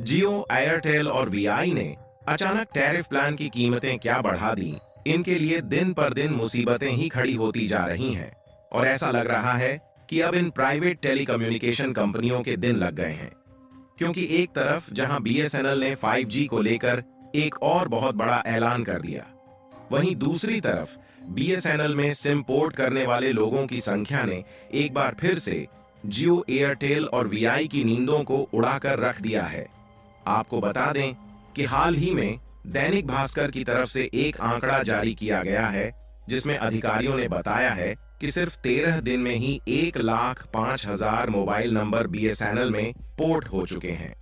जियो, Airtel और VI ने अचानक टैरिफ प्लान की कीमतें क्या बढ़ा दी, इनके लिए दिन पर दिन मुसीबतें ही खड़ी होती जा रही हैं। और ऐसा लग रहा है कि अब इन प्राइवेट टेलीकम्युनिकेशन कंपनियों के दिन लग गए हैं, क्योंकि एक तरफ जहां बीएसएनएल ने 5G को लेकर एक और बहुत बड़ा ऐलान कर दिया, वहीं दूसरी तरफ बीएसएनएल में सिम पोर्ट करने वाले लोगों की संख्या ने एक बार फिर से जियो, एयरटेल और वीआई की नींदों को उड़ाकर रख दिया है। आपको बता दें कि हाल ही में दैनिक भास्कर की तरफ से एक आंकड़ा जारी किया गया है, जिसमें अधिकारियों ने बताया है कि सिर्फ 13 दिन में ही 1,05,000 मोबाइल नंबर बीएसएनएल में पोर्ट हो चुके हैं।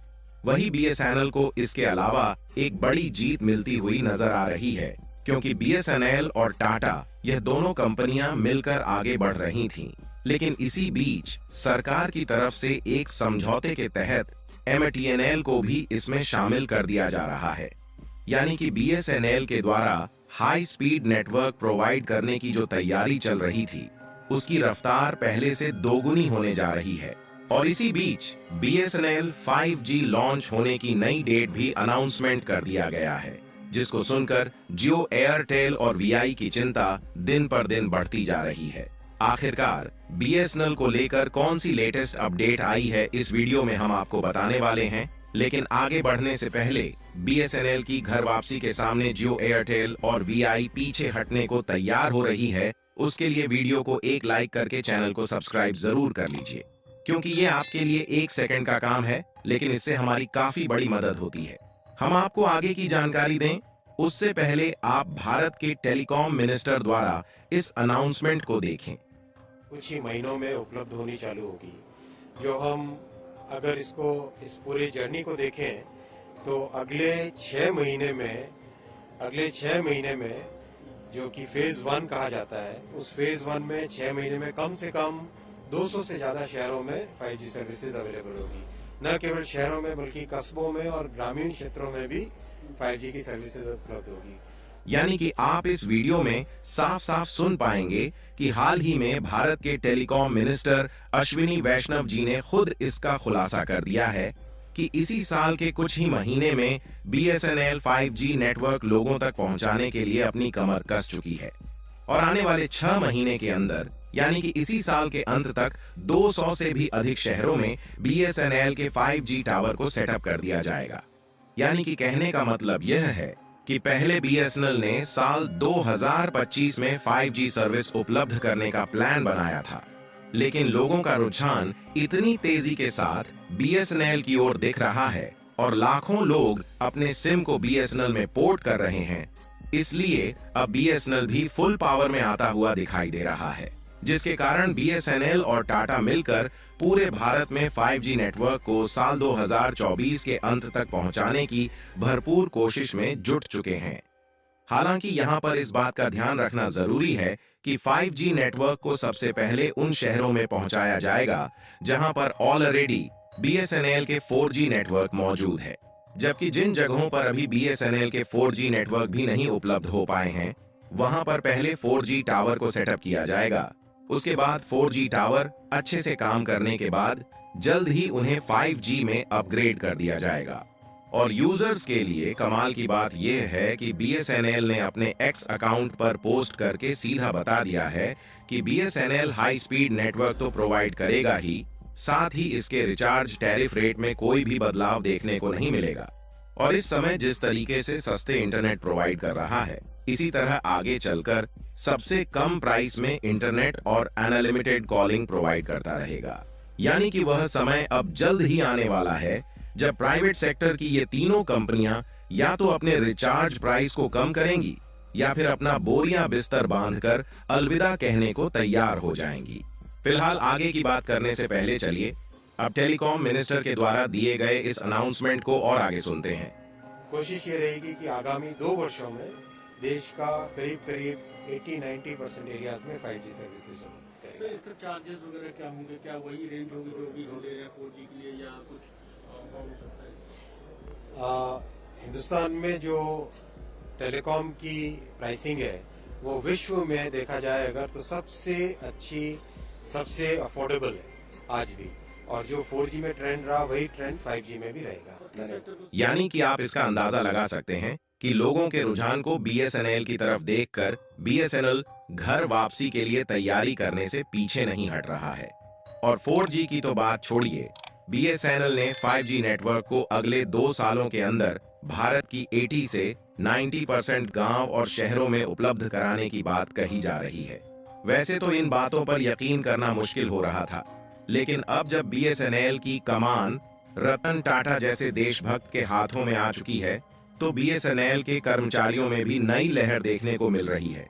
वही बीएसएनएल को इसके अलावा एक बड़ी जीत मिलती हुई नजर आ रही है, क्योंकि बीएसएनएल और टाटा यह दोनों कंपनियां मिलकर आगे बढ़ रही थीं। लेकिन इसी बीच सरकार की तरफ से एक समझौते के तहत एमटीएनएल को भी इसमें शामिल कर दिया जा रहा है। यानी कि बीएसएनएल के द्वारा हाई स्पीड नेटवर्क प्रोवाइड करने की जो तैयारी चल रही थी, उसकी रफ्तार पहले से दोगुनी होने जा रही है। और इसी बीच बीएसएनएल 5G लॉन्च होने की नई डेट भी अनाउंसमेंट कर दिया गया है, जिसको सुनकर जियो, एयरटेल और वीआई की चिंता दिन पर दिन बढ़ती जा रही है। आखिरकार बीएसएनएल को लेकर कौन सी लेटेस्ट अपडेट आई है, इस वीडियो में हम आपको बताने वाले हैं। लेकिन आगे बढ़ने से पहले बीएसएनएल की घर वापसी के सामने जियो, एयरटेल और वीआई पीछे हटने को तैयार हो रही है, उसके लिए वीडियो को एक लाइक करके चैनल को सब्सक्राइब जरूर कर लीजिए, क्योंकि ये आपके लिए 1 सेकंड का काम है, लेकिन इससे हमारी काफी बड़ी मदद होती है। हम आपको आगे की जानकारी दें उससे पहले आप भारत के टेलीकॉम मिनिस्टर द्वारा इस अनाउंसमेंट को देखें। कुछ ही महीनों में उपलब्ध होनी चालू होगी। जो हम अगर इस पूरी जर्नी को देखें तो अगले 6 महीने में जो कि फेज 1 कहा जाता है, उस फेज 1 में 6 महीने में कम से कम 200 से ज्यादा शहरों में 5G सर्विसेज अवेलेबल होगी। न केवल शहरों में बल्कि कस्बों में और ग्रामीण क्षेत्रों में भी 5G की सर्विसेज उपलब्ध होगी। यानी कि आप इस वीडियो में साफ साफ सुन पाएंगे कि हाल ही में भारत के टेलीकॉम मिनिस्टर अश्विनी वैष्णव जी ने खुद इसका खुलासा कर दिया है कि इसी साल के कुछ ही महीने में बीएसएनएल 5G नेटवर्क लोगों तक पहुंचाने के लिए अपनी कमर कस चुकी है, और आने वाले 6 महीने के अंदर यानी कि इसी साल के अंत तक 200 से भी अधिक शहरों में बीएसएनएल के 5G टावर को सेटअप कर दिया जाएगा। यानी कि कहने का मतलब यह है कि पहले बीएसएनएल ने साल 2025 में 5G सर्विस उपलब्ध करने का प्लान बनाया था, लेकिन लोगों का रुझान इतनी तेजी के साथ बीएसएनएल की ओर दिख रहा है और लाखों लोग अपने सिम को बीएसएनएल में पोर्ट कर रहे हैं, इसलिए अब बीएसएनएल भी फुल पावर में आता हुआ दिखाई दे रहा है, जिसके कारण बीएसएनएल और टाटा मिलकर पूरे भारत में 5G नेटवर्क को साल 2024 के अंत तक पहुंचाने की भरपूर कोशिश में जुट चुके हैं। हालांकि यहां पर इस बात का ध्यान रखना जरूरी है कि 5G नेटवर्क को सबसे पहले उन शहरों में पहुंचाया जाएगा जहां पर ऑलरेडी बीएसएनएल के 4G नेटवर्क मौजूद है, जबकि जिन जगहों पर अभी बीएसएनएल के 4G नेटवर्क भी नहीं उपलब्ध हो पाए हैं, वहां पर पहले 4G टावर को सेटअप किया जाएगा। उसके बाद 4G टावर अच्छे से काम करने के बाद जल्द ही उन्हें 5G में अपग्रेड कर दिया जाएगा। और यूजर्स के लिए कमाल की बात यह है कि बीएसएनएल ने अपने एक्स अकाउंट पर पोस्ट करके सीधा बता दिया है कि बीएसएनएल हाई स्पीड नेटवर्क तो प्रोवाइड करेगा ही, साथ ही इसके रिचार्ज टैरिफ रेट में कोई भी बदलाव देखने को नहीं मिलेगा। और इस समय जिस तरीके से सस्ते इंटरनेट प्रोवाइड कर रहा है, इसी तरह आगे चलकर सबसे कम प्राइस में इंटरनेट और अनलिमिटेड कॉलिंग प्रोवाइड करता रहेगा। यानी कि वह समय अब जल्द ही आने वाला है जब प्राइवेट सेक्टर की ये तीनों कंपनियां या तो अपने रिचार्ज प्राइस को कम करेंगी या फिर अपना बोरियां बिस्तर बांधकर अलविदा कहने को तैयार हो जाएंगी। फिलहाल आगे की बात करने से पहले चलिए अब टेलीकॉम मिनिस्टर के द्वारा दिए गए इस अनाउंसमेंट को और आगे सुनते हैं। कोशिश ये रहेगी कि आगामी 2 वर्षों में देश का करीब 80-90% एरियाज में 5G सर्विसेज होंगे। सर, इसका चार्जेस वगैरह क्या होंगे? क्या वही रेंज होगी जो भी हो रहे हैं 4G के लिए, या कुछ और हो सकता है? हिंदुस्तान में जो टेलीकॉम की प्राइसिंग है वो विश्व में देखा जाए अगर तो सबसे अच्छी, सबसे अफोर्डेबल है आज भी, और जो 4G में ट्रेंड रहा वही ट्रेंड 5G में भी रहेगा। धन्यवाद। यानी कि आप इसका अंदाजा लगा सकते हैं कि लोगों के रुझान को बीएसएनएल की तरफ देखकर बीएसएनएल घर वापसी के लिए तैयारी करने से पीछे नहीं हट रहा है। और 4G की तो बात छोड़िए, बीएसएनएल ने 5G नेटवर्क को अगले 2 सालों के अंदर भारत की 80 से 90% गांव और शहरों में उपलब्ध कराने की बात कही जा रही है। वैसे तो इन बातों पर यकीन करना मुश्किल हो रहा था, लेकिन अब जब बीएसएनएल की कमान रतन टाटा जैसे देशभक्त के हाथों में आ चुकी है, तो बीएसएनएल के कर्मचारियों में भी नई लहर देखने को मिल रही है।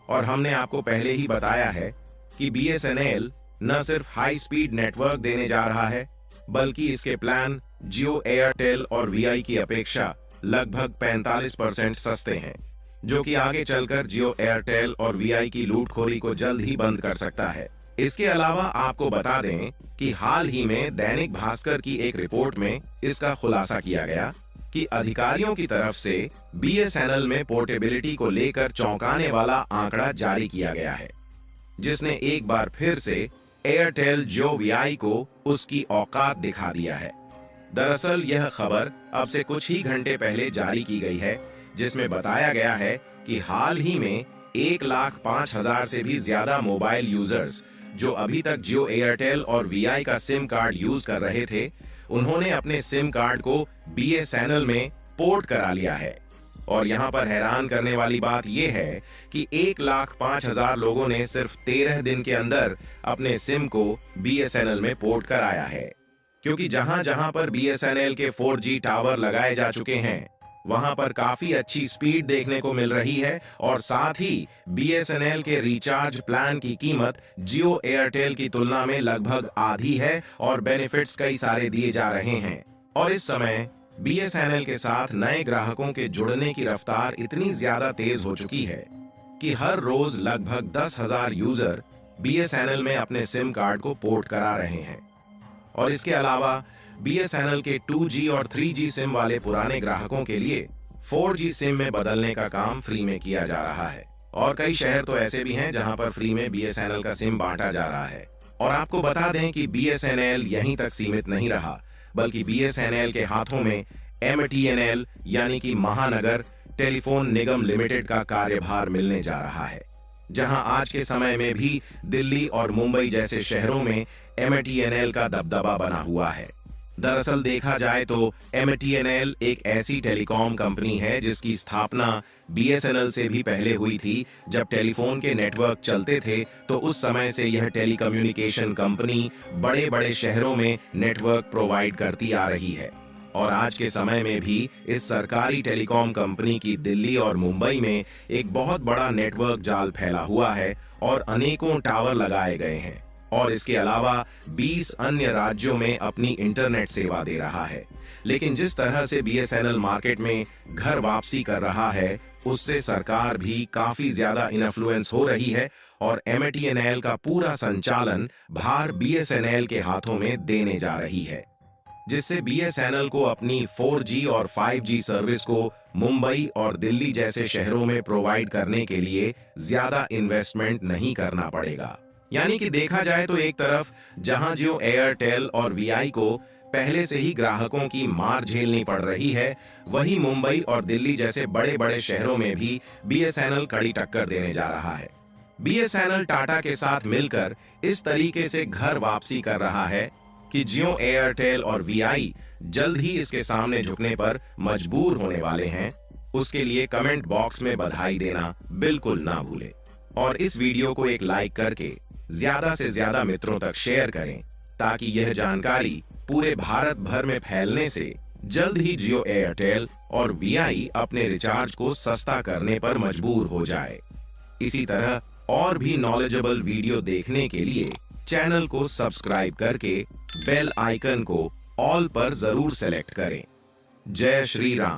और हमने आपको पहले ही बताया है कि बीएसएनएल न सिर्फ हाई स्पीड नेटवर्क देने जा रहा है, बल्कि इसके प्लान जियो, एयरटेल और वीआई की अपेक्षा लगभग 45% सस्ते हैं, जो कि आगे चलकर जियो, एयरटेल और वीआई की लूटखोरी को जल्द ही बंद कर सकता है। इसके अलावा आपको बता दें कि हाल ही में दैनिक भास्कर की एक रिपोर्ट में इसका खुलासा किया गया कि अधिकारियों की तरफ से बीएसएनएल में पोर्टेबिलिटी को लेकर चौंकाने वाला आंकड़ा जारी किया गया है, जिसने एक बार फिर से एयरटेल, जियो, वीआई को उसकी औकात दिखा दिया है। दरअसल यह खबर अब से कुछ ही घंटे पहले जारी की गई है, जिसमें बताया गया है कि हाल ही में 1,05,000 से भी ज्यादा मोबाइल यूजर्स जो अभी तक जियो, एयरटेल और वीआई का सिम कार्ड यूज कर रहे थे, उन्होंने अपने सिम कार्ड को बीएसएनएल में पोर्ट करा लिया है। और यहाँ पर हैरान करने वाली बात यह है कि 1,05,000 लोगों ने सिर्फ 13 दिन के अंदर अपने सिम को बीएसएनएल में पोर्ट कराया है। क्योंकि जहां जहां पर बीएसएनएल के 4G टावर लगाए जा चुके हैं, वहां पर काफी अच्छी स्पीड देखने को मिल रही है और साथ ही बीएसएनएल के रिचार्ज प्लान की कीमत जियो, एयरटेल की तुलना में लगभग आधी है और बेनिफिट्स कई सारे दिए जा रहे हैं। और इस समय बीएसएनएल के साथ नए ग्राहकों के जुड़ने की रफ्तार इतनी ज्यादा तेज हो चुकी है कि हर रोज लगभग 10,000 यूजर बीएसएनएल में अपने सिम कार्ड को पोर्ट करा रहे हैं। और इसके अलावा बीएसएनएल के 2G और 3G सिम वाले पुराने ग्राहकों के लिए 4G सिम में बदलने का काम फ्री में किया जा रहा है। और कई शहर तो ऐसे भी हैं जहां पर फ्री में बीएसएनएल का सिम बांटा जा रहा है। और आपको बता दें कि बीएसएनएल यहीं तक सीमित नहीं रहा, बल्कि बीएसएनएल के हाथों में एमटीएनएल यानी कि महानगर टेलीफोन निगम लिमिटेड का कार्यभार मिलने जा रहा है, जहां आज के समय में भी दिल्ली और मुंबई जैसे शहरों में एमटीएनएल का दबदबा बना हुआ है। दरअसल देखा जाए तो एमटीएनएल एक ऐसी टेलीकॉम कंपनी है जिसकी स्थापना बीएसएनएल से भी पहले हुई थी। जब टेलीफोन के नेटवर्क चलते थे तो उस समय से यह टेलीकम्युनिकेशन कंपनी बड़े बड़े शहरों में नेटवर्क प्रोवाइड करती आ रही है। और आज के समय में भी इस सरकारी टेलीकॉम कंपनी की दिल्ली और मुंबई में एक बहुत बड़ा नेटवर्क जाल फैला हुआ है और अनेकों टावर लगाए गए हैं। और इसके अलावा 20 अन्य राज्यों में अपनी इंटरनेट सेवा दे रहा है। लेकिन जिस तरह से बीएसएनएल मार्केट में घर वापसी कर रहा है, उससे सरकार भी काफी ज्यादा इन्फ्लुएंस हो रही है और एमटीएनएल का पूरा संचालन भार बीएसएनएल के हाथों में देने जा रही है, जिससे बीएसएनएल को अपनी 4G और 5G सर्विस को मुंबई और दिल्ली जैसे शहरों में प्रोवाइड करने के लिए ज्यादा इन्वेस्टमेंट नहीं करना पड़ेगा। यानी कि देखा जाए तो एक तरफ जहां जियो, एयरटेल और वीआई को पहले से ही ग्राहकों की मार झेलनी पड़ रही है, वहीं मुंबई और दिल्ली जैसे बड़े बड़े शहरों में भी बीएसएनएल कड़ी टक्कर देने जा रहा है। बीएसएनएल टाटा के साथ मिलकर इस तरीके से घर वापसी कर रहा है कि जियो, एयरटेल और वीआई जल्द ही इसके सामने झुकने पर मजबूर होने वाले हैं। उसके लिए कमेंट बॉक्स में बधाई देना बिल्कुल ना भूले और इस वीडियो को एक लाइक करके ज्यादा से ज्यादा मित्रों तक शेयर करें, ताकि यह जानकारी पूरे भारत भर में फैलने से जल्द ही जियो, एयरटेल और वीआई अपने रिचार्ज को सस्ता करने पर मजबूर हो जाए। इसी तरह और भी नॉलेजेबल वीडियो देखने के लिए चैनल को सब्सक्राइब करके बेल आइकन को ऑल पर जरूर सेलेक्ट करें। जय श्री राम।